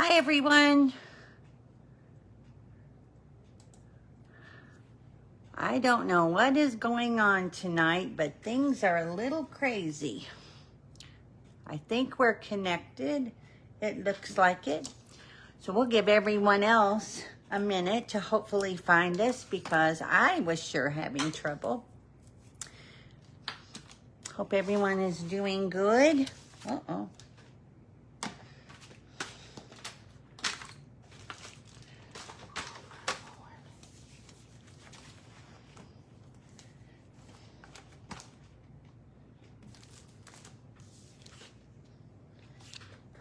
Hi, everyone. I don't know what is going on tonight, but things are a little crazy. I think we're connected. It looks like it. So we'll give everyone else a minute to hopefully find us because I was sure having trouble. Hope everyone is doing good. Uh-oh.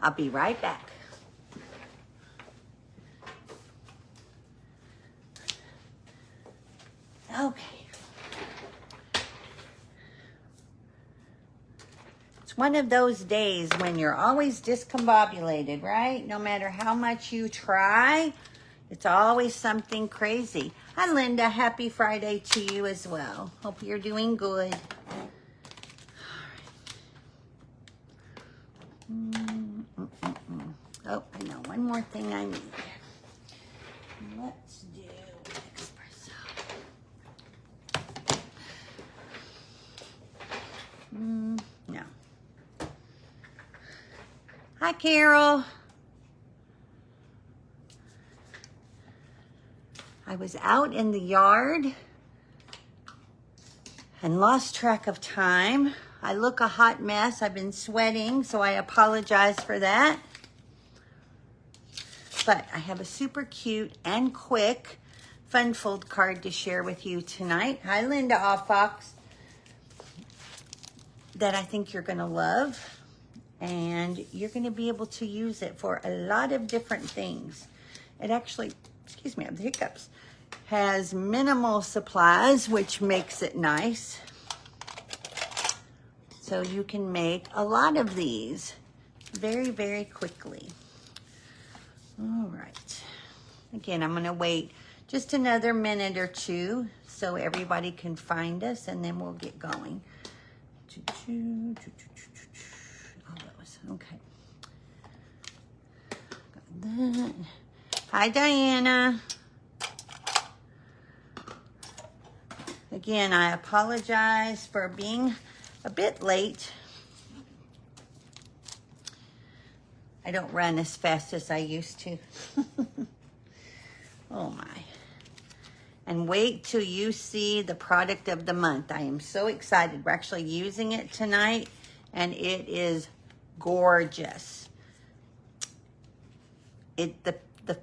I'll be right back. Okay. It's one of those days when you're always discombobulated, right? No matter how much you try, it's always something crazy. Hi, Linda. Happy Friday to you as well. Hope you're doing good. Oh, I know. One more thing I need. Let's do espresso. No. Hi, Carol. I was out in the yard and lost track of time. I look a hot mess. I've been sweating, so I apologize for that. But I have a super cute and quick fun fold card to share with you tonight. Hi, Linda Fox. That I think you're going to love. And you're going to be able to use it for a lot of different things. It actually, excuse me, I have the hiccups, has minimal supplies, which makes it nice. So you can make a lot of these very, very quickly. All right. Again, I'm going to wait just another minute or two so everybody can find us, and then we'll get going. Oh, that was okay. Got that. Hi, Diana. Again, I apologize for being a bit late. I don't run as fast as I used to. Oh my. And wait till you see the product of the month. I am so excited. We're actually using it tonight, and it is gorgeous. The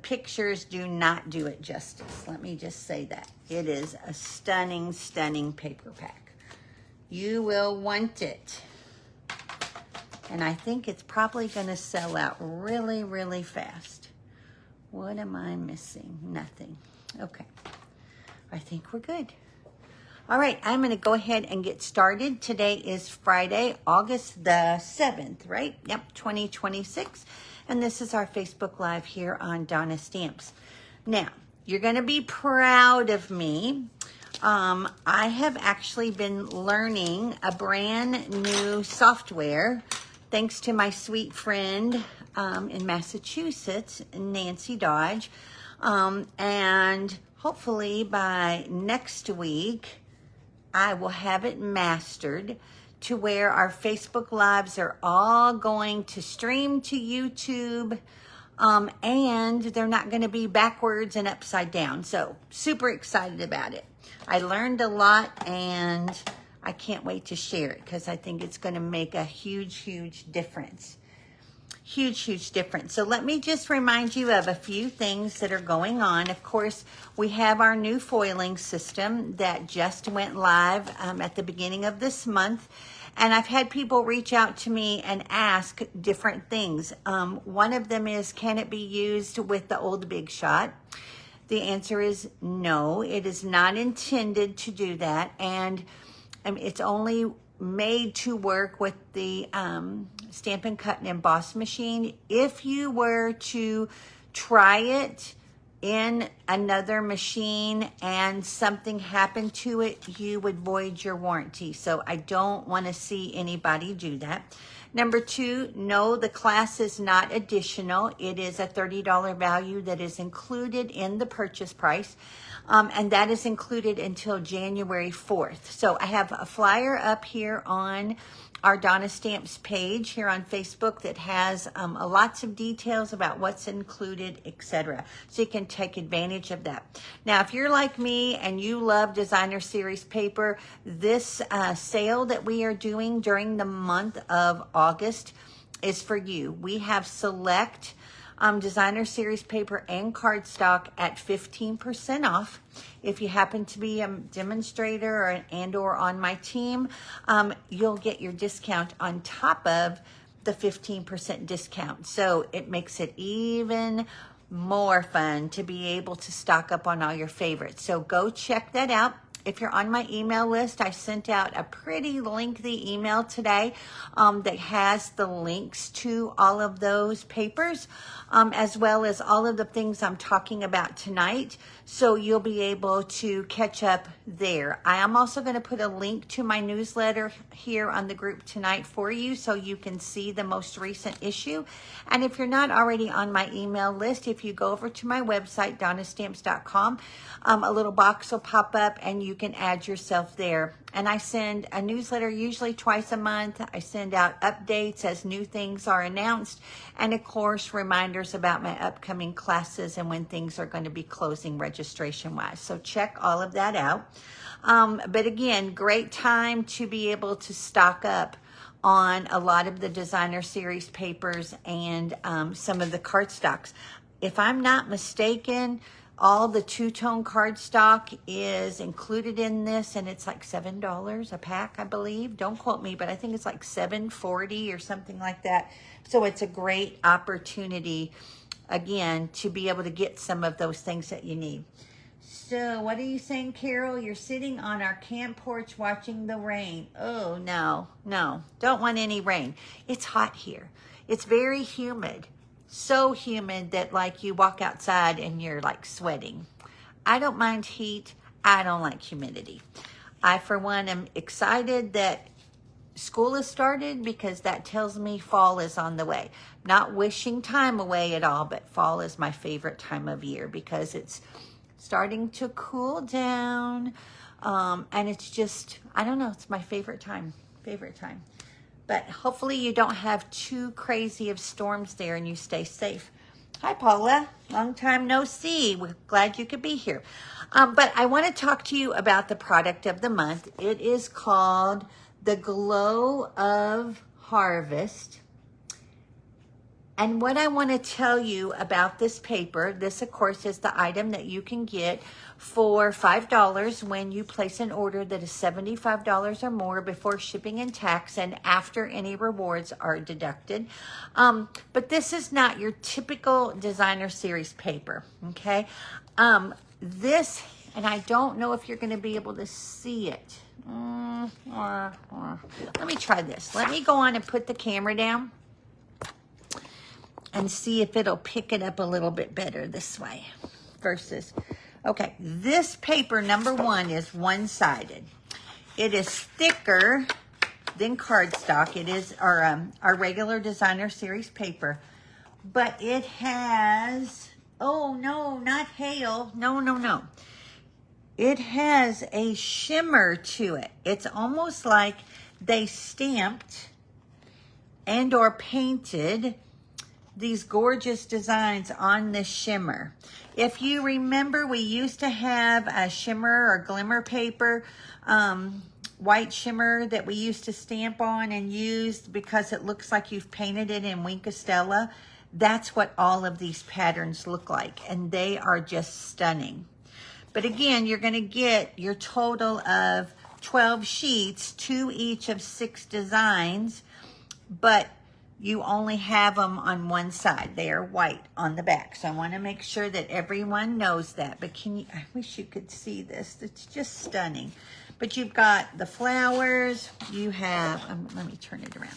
pictures do not do it justice. Let me just say that. It is a stunning, stunning paper pack. You will want it. And I think it's probably going to sell out really, really fast. What am I missing? Nothing. Okay. I think we're good. All right. I'm going to go ahead and get started. Today is Friday, August the 7th, right? Yep, 2026. And this is our Facebook Live here on Donna Stamps. Now, you're going to be proud of me. I have actually been learning a brand new software thanks to my sweet friend in Massachusetts, Nancy Dodge. And hopefully by next week, I will have it mastered to where our Facebook Lives are all going to stream to YouTube, and they're not going to be backwards and upside down. So super excited about it. I learned a lot, and I can't wait to share it because I think it's going to make a huge, huge difference. Huge, huge difference. So let me just remind you of a few things that are going on. Of course, we have our new foiling system that just went live at the beginning of this month. And I've had people reach out to me and ask different things. One of them is, can it be used with the old Big Shot? The answer is no. It is not intended to do that. And it's only made to work with the Stampin' Cut and Emboss machine. If you were to try it in another machine and something happened to it, you would void your warranty. So I don't want to see anybody do that. Number 2, no, the class is not additional. It is a $30 value that is included in the purchase price. And that is included until January 4th. So I have a flyer up here on our Donna Stamps page here on Facebook that has lots of details about what's included, etc. So you can take advantage of that. Now, if you're like me and you love designer series paper, this sale that we are doing during the month of August is for you. We have select designer series paper and cardstock at 15% off. If you happen to be a demonstrator or on my team, you'll get your discount on top of the 15% discount. So it makes it even more fun to be able to stock up on all your favorites. So go check that out. If you're on my email list, I sent out a pretty lengthy email today that has the links to all of those papers, as well as all of the things I'm talking about tonight. So you'll be able to catch up there. I am also going to put a link to my newsletter here on the group tonight for you so you can see the most recent issue. And if you're not already on my email list, if you go over to my website, donnastamps.com, a little box will pop up and you can add yourself there. And I send a newsletter usually twice a month. I send out updates as new things are announced, and of course reminders about my upcoming classes and when things are going to be closing registration wise. So check all of that out. But again, great time to be able to stock up on a lot of the designer series papers and some of the cardstocks. If I'm not mistaken, all the two-tone cardstock is included in this, and it's like $7 a pack, I believe. Don't quote me, but I think it's like $7.40 or something like that. So it's a great opportunity, again, to be able to get some of those things that you need. So what are you saying, Carol? You're sitting on our camp porch watching the rain. Oh, no, don't want any rain. It's hot here. It's very humid. So humid that like you walk outside and you're like sweating. I don't mind heat. I don't like humidity. I, for one, am excited that school has started because that tells me fall is on the way. Not wishing time away at all, but fall is my favorite time of year because it's starting to cool down. And it's just, I don't know, it's my favorite time. But hopefully you don't have too crazy of storms there and you stay safe. Hi, Paula. Long time no see. We're glad you could be here. But I want to talk to you about the product of the month. It is called The Glow of Harvest. And what I want to tell you about this paper, this, of course, is the item that you can get for $5 when you place an order that is $75 or more before shipping and tax and after any rewards are deducted. But this is not your typical designer series paper, okay? This, and I don't know if you're going to be able to see it. Let me try this. Let me go on and put the camera down and see if it'll pick it up a little bit better this way versus, okay, this paper, number one, is one-sided. It is thicker than cardstock. It is our regular designer series paper, but it has, oh no, not hail, no. It has a shimmer to it. It's almost like they stamped and or painted these gorgeous designs on this shimmer. If you remember, we used to have a shimmer or glimmer paper, white shimmer that we used to stamp on and use because it looks like you've painted it in Wink of Stella. That's what all of these patterns look like, and they are just stunning. But again, you're gonna get your total of 12 sheets, 2 each of 6 designs, but you only have them on one side. They are white on the back. So I want to make sure that everyone knows that. But I wish you could see this. It's just stunning. But you've got the flowers. You have, let me turn it around.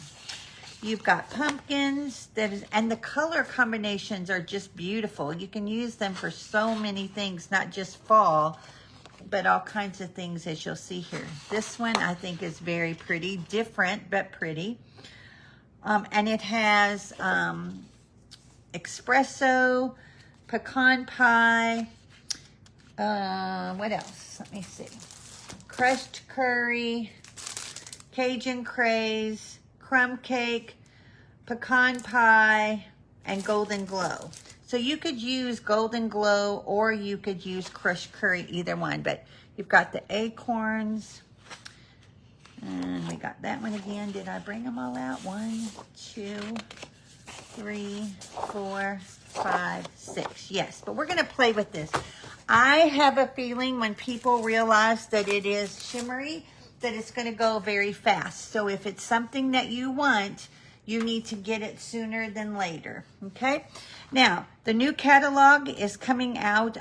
You've got pumpkins, and the color combinations are just beautiful. You can use them for so many things, not just fall, but all kinds of things, as you'll see here. This one I think is very pretty, different but pretty. And it has espresso, pecan pie, what else? Let me see. Crushed curry, Cajun craze, crumb cake, pecan pie, and golden glow. So you could use golden glow or you could use crushed curry, either one. But you've got the acorns. And we got that one again. Did I bring them all out? 1, 2, 3, 4, 5, 6. Yes, but we're going to play with this. I have a feeling when people realize that it is shimmery, that it's going to go very fast. So if it's something that you want, you need to get it sooner than later. Okay? Now, the new catalog is coming out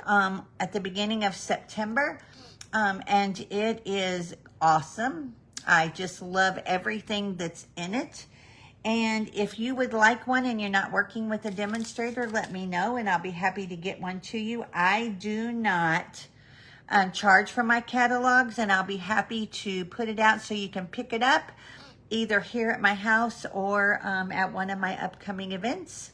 at the beginning of September. And it is awesome. I just love everything that's in it. And if you would like one and you're not working with a demonstrator, let me know and I'll be happy to get one to you. I do not charge for my catalogs, and I'll be happy to put it out so you can pick it up either here at my house or at one of my upcoming events.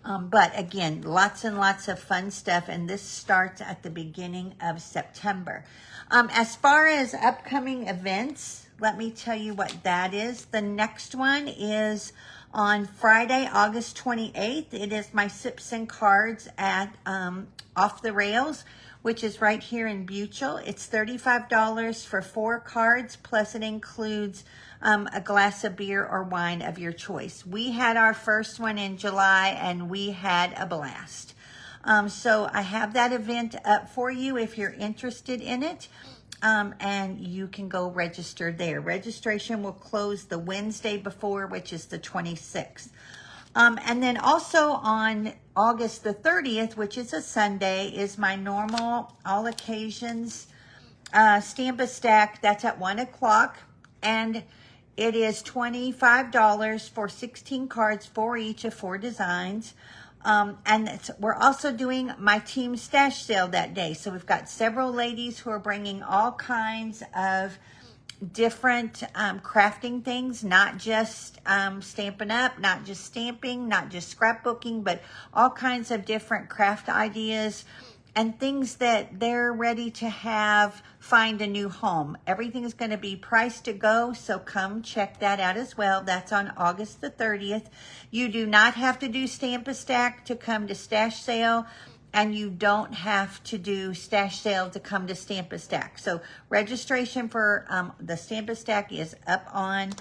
But again, lots and lots of fun stuff, and this starts at the beginning of September. As far as upcoming events, let me tell you what that is. The next one is on Friday, August 28th. It is my Sips and Cards at Off the Rails, which is right here in Buchel. It's $35 for 4 cards, plus it includes a glass of beer or wine of your choice. We had our first one in July and we had a blast. So I have that event up for you if you're interested in it. And you can go register there. Registration will close the Wednesday before, which is the 26th. And then also on August the 30th, which is a Sunday, is my normal all occasions Stamp-A-Stack. That's at 1 o'clock. And it is $25 for 16 cards, 4 each of 4 designs. And we're also doing my team stash sale that day. So we've got several ladies who are bringing all kinds of different crafting things, not just Stampin' Up, not just stamping, not just scrapbooking, but all kinds of different craft ideas and things that they're ready to find a new home. Everything is going to be priced to go, so come check that out as well. That's on August the 30th. You do not have to do Stamp-A-Stack to come to Stash Sale, and you don't have to do Stash Sale to come to Stamp-A-Stack. So registration for the Stamp-A-Stack is up on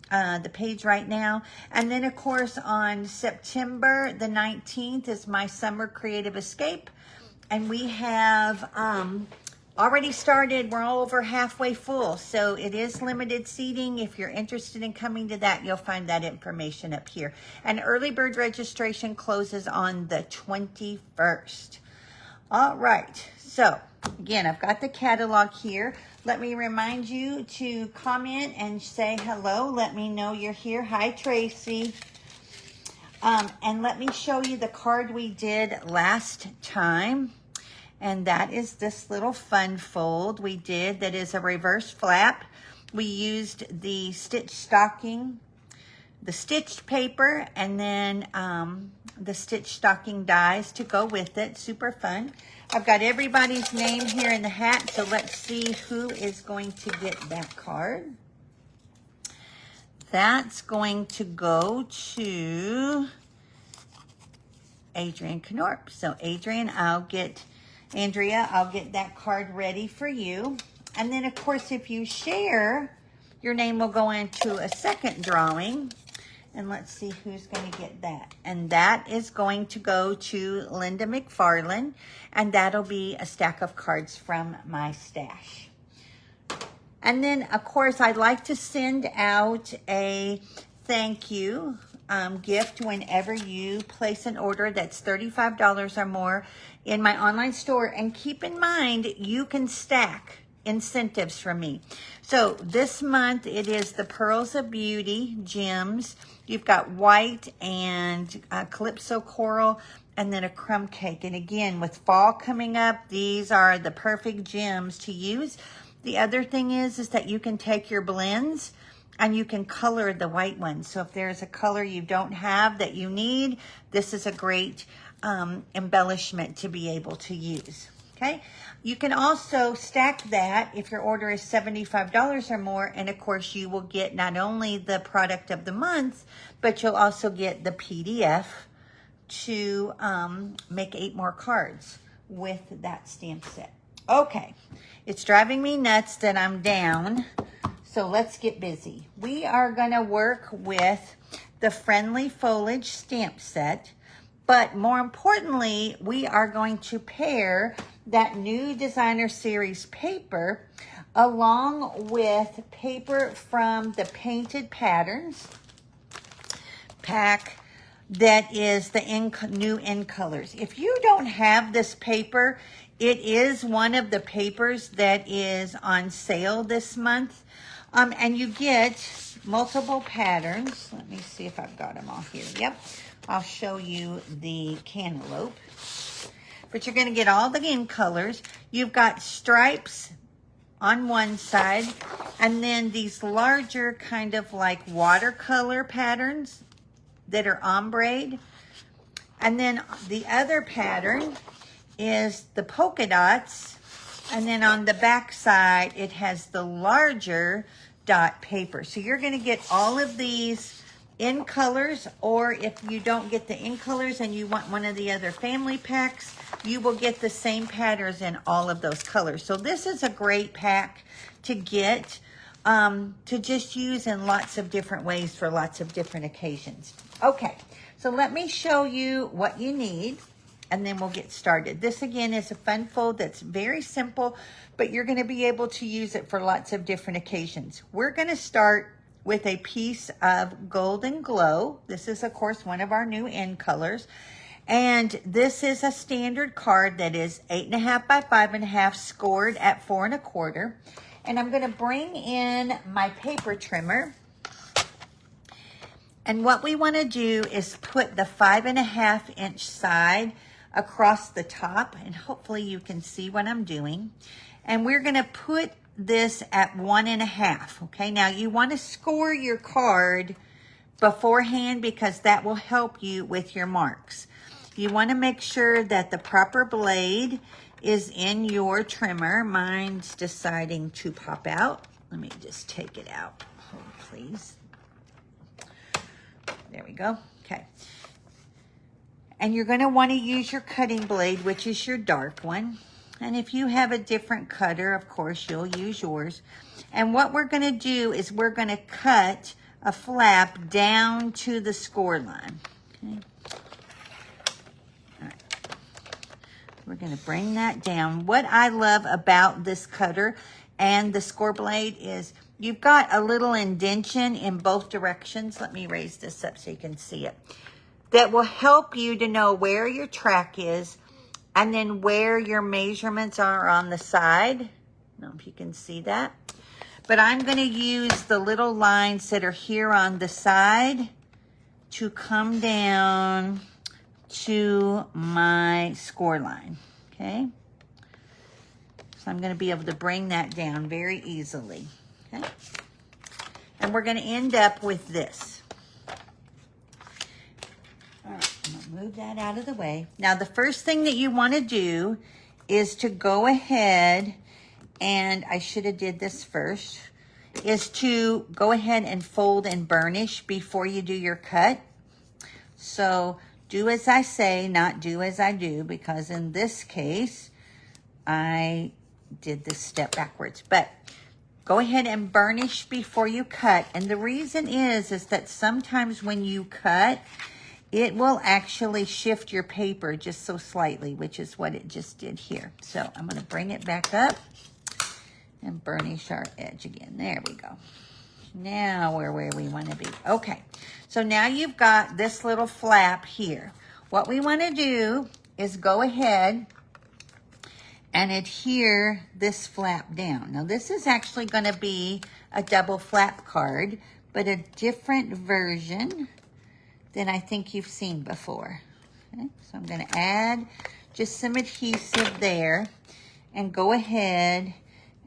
the page right now. And then, of course, on September the 19th is my Summer Creative Escape. And we have already started. We're all over halfway full. So it is limited seating. If you're interested in coming to that, you'll find that information up here. And early bird registration closes on the 21st. All right. So again, I've got the catalog here. Let me remind you to comment and say hello. Let me know you're here. Hi, Tracy. And let me show you the card we did last time. And that is this little fun fold we did that is a reverse flap. We used the stitched stocking, the stitched paper, and then the stitched stocking dies to go with it. Super fun. I've got everybody's name here in the hat, so let's see who is going to get that card. That's going to go to Adrienne Knorp. So Adrienne, Andrea, I'll get that card ready for you. And then, of course, if you share, your name will go into a second drawing. And let's see who's going to get that. And that is going to go to Linda McFarlane. And that'll be a stack of cards from my stash. And then, of course, I'd like to send out a thank you gift whenever you place an order that's $35 or more in my online store. And keep in mind, you can stack incentives from me. So this month, it is the Pearls of Beauty gems. You've got white and Calypso Coral, and then a crumb cake. And again, with fall coming up, these are the perfect gems to use. The other thing is that you can take your blends and you can color the white ones. So if there's a color you don't have that you need, this is a great embellishment to be able to use. Okay, you can also stack that if your order is $75 or more, and of course you will get not only the product of the month, but you'll also get the PDF to make 8 more cards with that stamp set. Okay, it's driving me nuts that I'm down, so let's get busy. We are gonna work with the Friendly Foliage stamp set, but more importantly, we are going to pair that new Designer Series paper along with paper from the Painted Patterns pack that is the new in colors. If you don't have this paper, it is one of the papers that is on sale this month. And you get multiple patterns. Let me see if I've got them all here. Yep, I'll show you the cantaloupe. But you're going to get all the in colors. You've got stripes on one side, and then these larger kind of like watercolor patterns that are ombre. And then the other pattern is the polka dots. And then on the back side, it has the larger dot paper. So you're going to get all of these in colors, or if you don't get the in colors and you want one of the other family packs, you will get the same patterns in all of those colors. So this is a great pack to get to just use in lots of different ways for lots of different occasions. Okay, so let me show you what you need, and then we'll get started. This again is a fun fold that's very simple, but you're going to be able to use it for lots of different occasions. We're going to start with a piece of Golden Glow. This is, of course, one of our new in colors. And this is a standard card that is 8.5 by 5.5, scored at 4 1/4. And I'm going to bring in my paper trimmer. And what we want to do is put the 5.5 inch side across the top. And hopefully you can see what I'm doing. And we're going to put this at 1 1/2. Okay, now you want to score your card beforehand because that will help you with your marks. You want to make sure that the proper blade is in your trimmer. Mine's deciding to pop out. Let me just take it out. Hold, please. There we go. Okay. And you're going to want to use your cutting blade, which is your dark one. And if you have a different cutter, of course, you'll use yours. And what we're going to do is we're going to cut a flap down to the score line. Okay. All right. We're going to bring that down. What I love about this cutter and the score blade is you've got a little indentation in both directions. Let me raise this up so you can see it. That will help you to know where your track is and then where your measurements are on the side. I don't know if you can see that. But I'm going to use the little lines that are here on the side to come down to my score line. Okay? So I'm going to be able to bring that down very easily. Okay? And we're going to end up with this. All right, I'm going to move that out of the way. Now, the first thing that you want to do is to go ahead, and I should have did this first, is to go ahead and fold and burnish before you do your cut. So do as I say, not do as I do, because in this case, I did this step backwards. But go ahead and burnish before you cut. And the reason is that sometimes when you cut, it will actually shift your paper just so slightly, which is what it just did here. So I'm going to bring it back up and burnish our edge again. There we go. Now we're where we want to be. Okay, so now you've got this little flap here. What we want to do is go ahead and adhere this flap down. Now this is actually going to be a double flap card, but a different version than I think you've seen before. Okay, so I'm going to add just some adhesive there and go ahead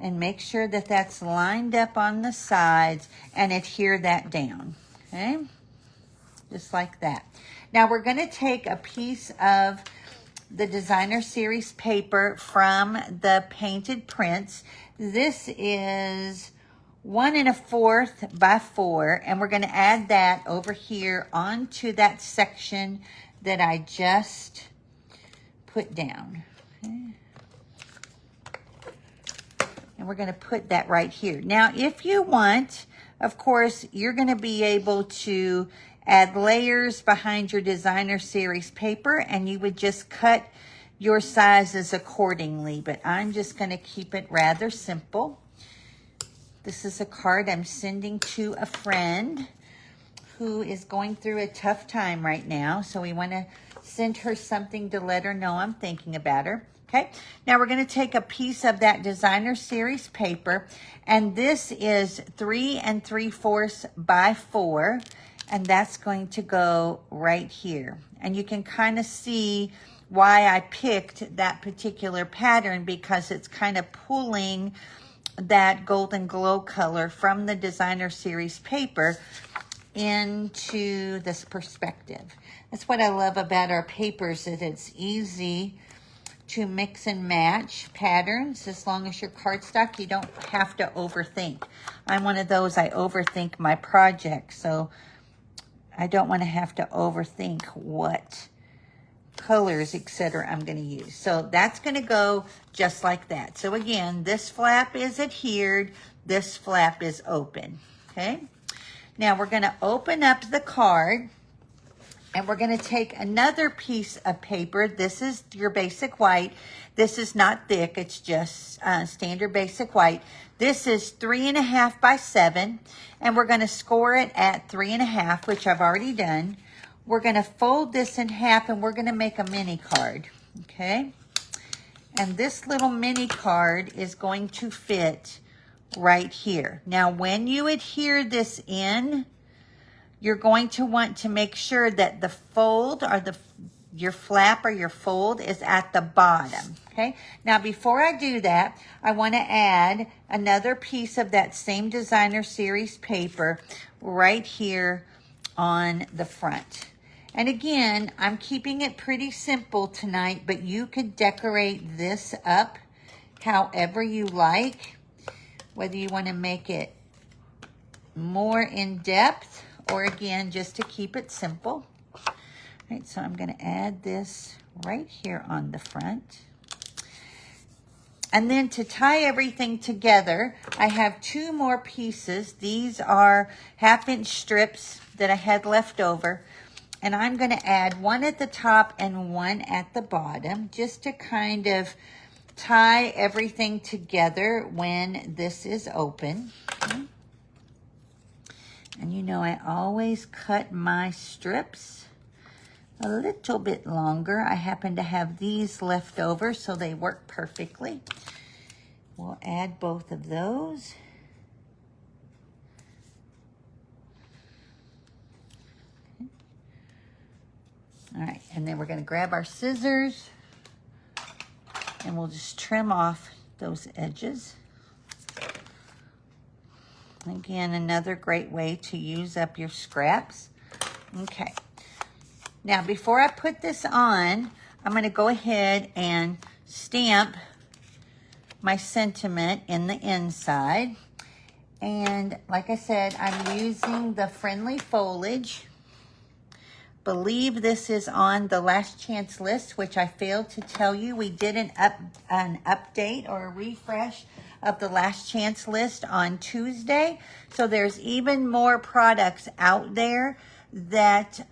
and make sure that that's lined up on the sides and adhere that down, okay? Just like that. Now we're gonna take a piece of the Designer Series paper from the Painted Prints. This is 1 1/4 by 4, and we're gonna add that over here onto that section that I just put down, okay? And we're going to put that right here. Now, if you want, of course, you're going to be able to add layers behind your Designer Series paper, and you would just cut your sizes accordingly. But I'm just going to keep it rather simple. This is a card I'm sending to a friend who is going through a tough time right now. So we want to send her something to let her know I'm thinking about her. Okay, now we're going to take a piece of that Designer Series paper, and this is 3 3/4 by 4, and that's going to go right here. And you can kind of see why I picked that particular pattern, because it's kind of pulling that golden glow color from the Designer Series paper into this perspective. That's what I love about our papers, that it's easy to mix and match patterns. As long as your cardstock, you don't have to overthink. I'm one of those, I overthink my projects, so I don't want to have to overthink what colors, etc. I'm going to use. So that's going to go just like that. So again, this flap is adhered, this flap is open, okay? Now we're going to open up the card, and we're going to take another piece of paper. This is your basic white. This is not thick. It's just standard basic white. This is 3 1/2 by 7. And we're going to score it at 3 1/2, which I've already done. We're going to fold this in half, and we're going to make a mini card. Okay? And this little mini card is going to fit right here. Now, when you adhere this in, you're going to want to make sure that the fold, or your flap or your fold, is at the bottom, okay? Now, before I do that, I want to add another piece of that same Designer Series paper right here on the front. And again, I'm keeping it pretty simple tonight, but you could decorate this up however you like, whether you want to make it more in depth, or again, just to keep it simple. All right, so I'm going to add this right here on the front. And then to tie everything together, I have 2 more pieces. These are 1/2-inch strips that I had left over. And I'm going to add 1 at the top and 1 at the bottom, just to kind of tie everything together when this is open. Okay. And you know, I always cut my strips a little bit longer. I happen to have these left over, so they work perfectly. We'll add both of those. Okay. All right, and then we're going to grab our scissors, and we'll just trim off those edges. Again, another great way to use up your scraps. Okay. Now, before I put this on, I'm going to go ahead and stamp my sentiment in the inside. And like I said, I'm using the Friendly Foliage. Believe this is on the Last Chance list, which I failed to tell you. We did an update or a refresh of the Last Chance list on Tuesday. So there's even more products out there that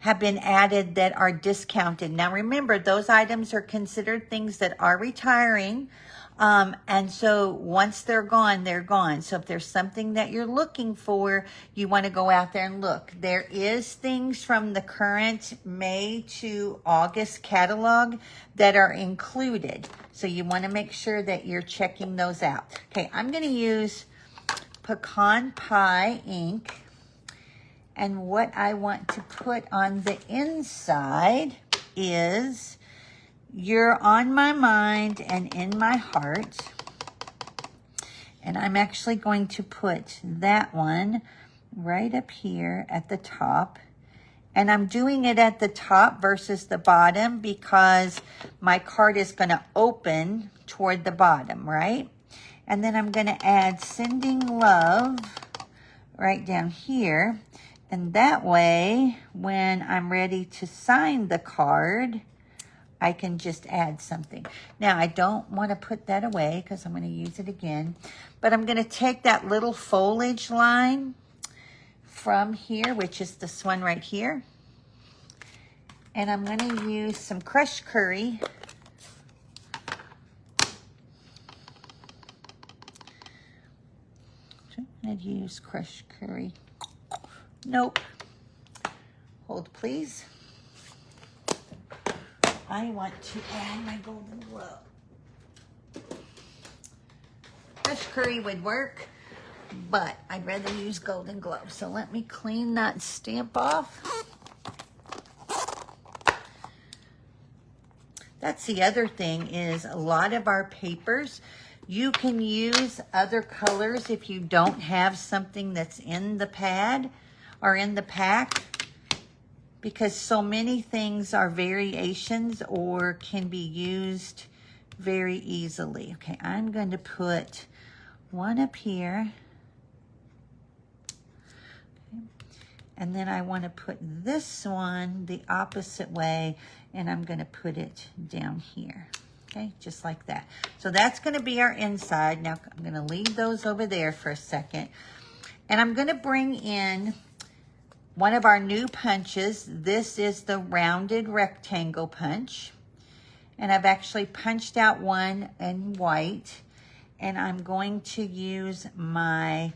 have been added that are discounted. Now remember, those items are considered things that are retiring. And so once they're gone, they're gone. So if there's something that you're looking for, you want to go out there and look. There is things from the current May to August catalog that are included. So you want to make sure that you're checking those out. Okay, I'm going to use Pecan Pie ink. And what I want to put on the inside is You're on my mind and in my heart. And I'm actually going to put that one right up here at the top. And I'm doing it at the top versus the bottom because my card is going to open toward the bottom, right? And then I'm going to add Sending Love right down here. And that way, when I'm ready to sign the card, I can just add something. Now, I don't want to put that away because I'm going to use it again. But I'm going to take that little foliage line from here, which is this one right here. And I'm going to use some crushed curry. I'm going to use crushed curry. Nope. Hold, please. I want to add my Golden Glove. Fresh curry would work, but I'd rather use Golden Glove. So let me clean that stamp off. That's the other thing is a lot of our papers, you can use other colors if you don't have something that's in the pad or in the pack, because so many things are variations or can be used very easily. Okay, I'm going to put one up here. Okay. And then I want to put this one the opposite way, and I'm going to put it down here. Okay, just like that. So that's going to be our inside. Now I'm going to leave those over there for a second. And I'm going to bring in one of our new punches. This is the rounded rectangle punch. And I've actually punched out one in white. And I'm going to use my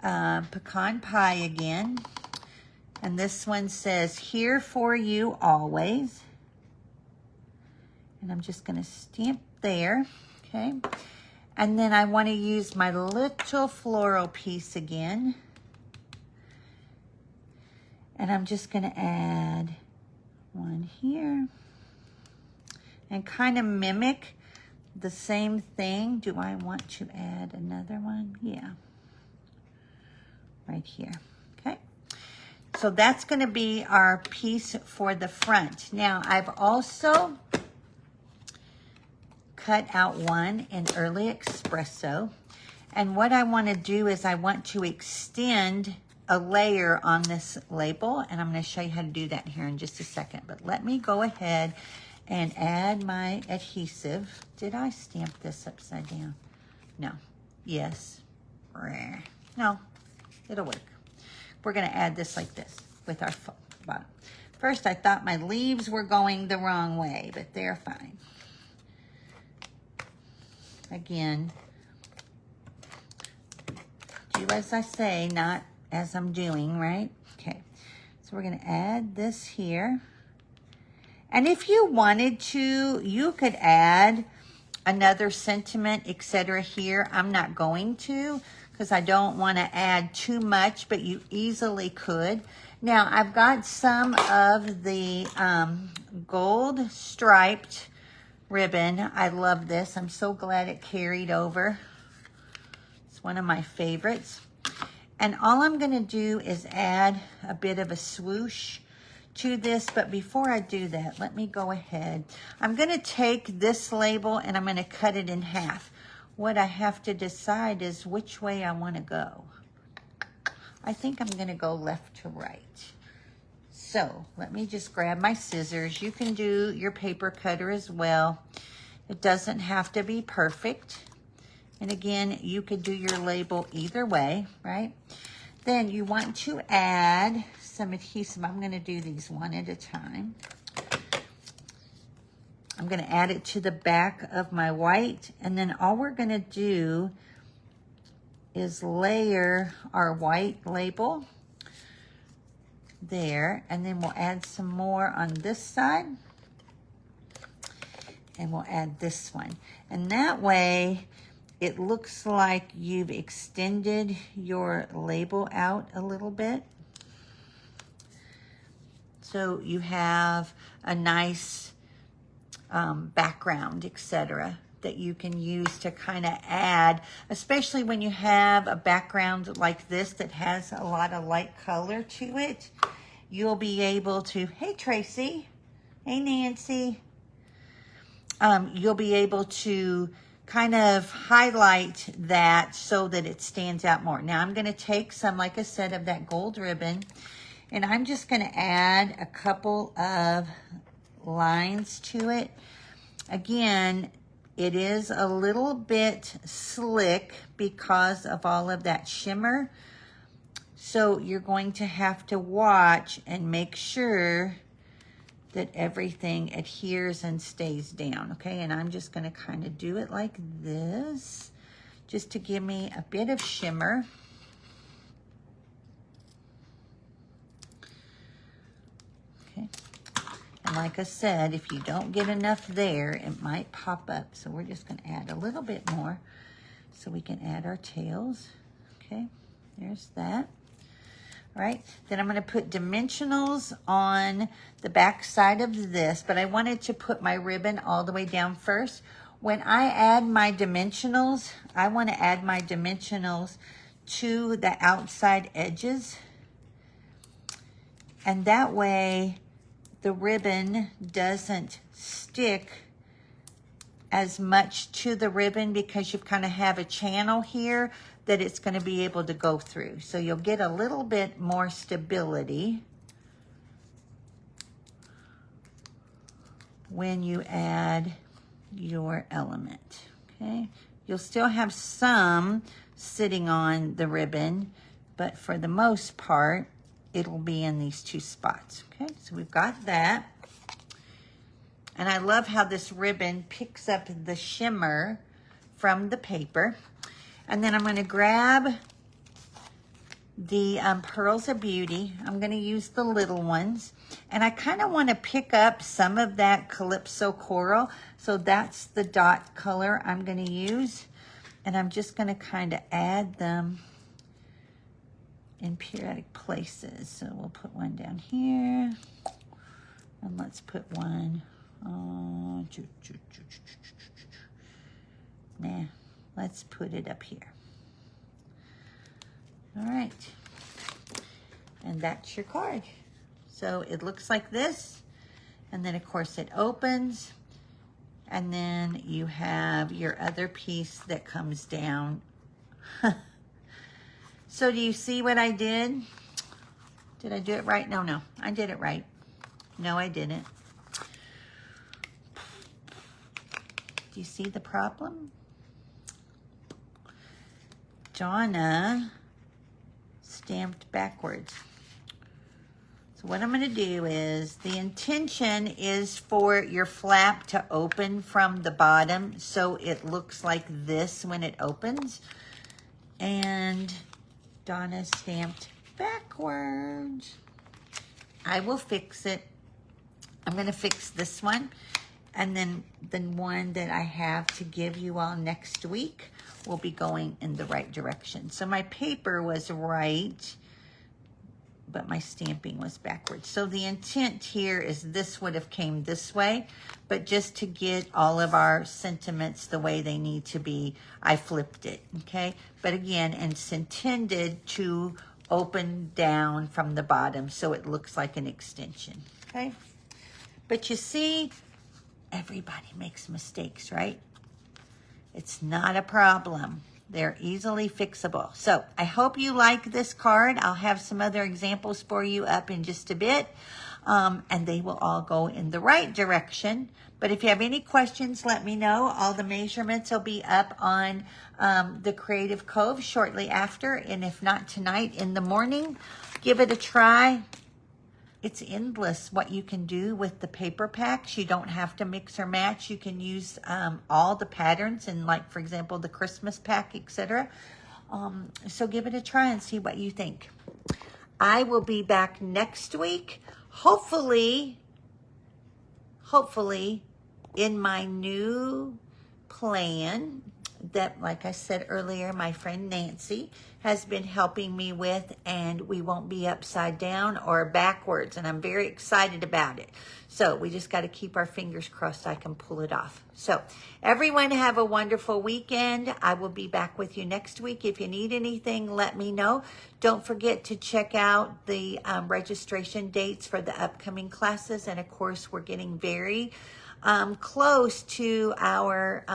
pecan pie again. And this one says, "Here for you always." And I'm just going to stamp there. Okay. And then I want to use my little floral piece again. And I'm just going to add one here and kind of mimic the same thing. Do I want to add another one? Yeah, right here. Okay, so that's going to be our piece for the front. Now, I've also cut out one in Early Espresso. And what I want to do is I want to extend a layer on this label, and I'm going to show you how to do that here in just a second. But let me go ahead and add my adhesive. Did I stamp this upside down? No. Yes. No. It'll work. We're going to add this like this with our bottom. First, I thought my leaves were going the wrong way, but they're fine. Again, do as I say, not as I'm doing, right? Okay, so we're going to add this here. And if you wanted to, you could add another sentiment, etc. here. I'm not going to because I don't want to add too much, but you easily could. Now, I've got some of the gold striped ribbon. I love this. I'm so glad it carried over. It's one of my favorites. And all I'm going to do is add a bit of a swoosh to this. But before I do that, let me go ahead. I'm going to take this label and I'm going to cut it in half. What I have to decide is which way I want to go. I think I'm going to go left to right. So let me just grab my scissors. You can do your paper cutter as well. It doesn't have to be perfect. And again, you could do your label either way, right? Then you want to add some adhesive. I'm going to do these one at a time. I'm going to add it to the back of my white. And then all we're going to do is layer our white label there. And then we'll add some more on this side. And we'll add this one. And that way, it looks like you've extended your label out a little bit. So you have a nice background, etc. that you can use to kind of add, especially when you have a background like this that has a lot of light color to it. You'll be able to, hey Tracy, hey Nancy, you'll be able to kind of highlight that so that it stands out more. Now I'm going to take some, like I said, of that gold ribbon, and I'm just going to add a couple of lines to it. Again, it is a little bit slick because of all of that shimmer. So you're going to have to watch and make sure that everything adheres and stays down, okay? And I'm just gonna kind of do it like this, just to give me a bit of shimmer. Okay, and like I said, if you don't get enough there, it might pop up. So we're just gonna add a little bit more so we can add our tails. Okay, there's that. All right, then I'm going to put dimensionals on the back side of this, but I wanted to put my ribbon all the way down first. When I add my dimensionals, I want to add my dimensionals to the outside edges. And that way the ribbon doesn't stick as much to the ribbon, because you kind of have a channel here that it's going to be able to go through. So you'll get a little bit more stability when you add your element, okay? You'll still have some sitting on the ribbon, but for the most part, it'll be in these two spots, okay? So we've got that. And I love how this ribbon picks up the shimmer from the paper. And then I'm going to grab the Pearls of Beauty. I'm going to use the little ones. And I kind of want to pick up some of that Calypso Coral. So that's the dot color I'm going to use. And I'm just going to kind of add them in periodic places. So we'll put one down here. And let's put one. Nah. Let's put it up here. All right. And that's your card. So it looks like this. And then, of course, it opens. And then you have your other piece that comes down. So do you see what I did? Did I do it right? No, I did it right. No, I didn't. Do you see the problem? Donna stamped backwards. So what I'm going to do is, the intention is for your flap to open from the bottom so it looks like this when it opens. And Donna stamped backwards. I will fix it. I'm going to fix this one. And then the one that I have to give you all next week will be going in the right direction. So my paper was right, but my stamping was backwards. So the intent here is this would have came this way, but just to get all of our sentiments the way they need to be, I flipped it, okay? But again, it's intended to open down from the bottom so it looks like an extension, okay? But you see, everybody makes mistakes, right? It's not a problem. They're easily fixable. So I hope you like this card. I'll have some other examples for you up in just a bit. And they will all go in the right direction. But if you have any questions, let me know. All the measurements will be up on the Creative Cove shortly after. And if not tonight, in the morning, give it a try. It's endless what you can do with the paper packs. You don't have to mix or match. You can use all the patterns and, like, for example, the Christmas pack, etc. So give it a try and see what you think. I will be back next week, hopefully in my new plan that, like I said earlier, my friend Nancy has been helping me with, and we won't be upside down or backwards, and I'm very excited about it. So we just got to keep our fingers crossed I can pull it off. So everyone have a wonderful weekend. I will be back with you next week. If you need anything, let me know. Don't forget to check out the registration dates for the upcoming classes. And of course, we're getting very close to our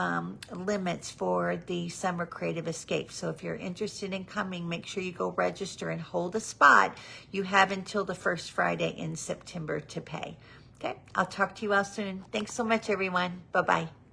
limits for the Summer Creative Escape. So if you're interested in coming, make sure you go register and hold a spot. You have until the first Friday in September to pay. Okay, I'll talk to you all soon. Thanks so much, everyone. Bye-bye.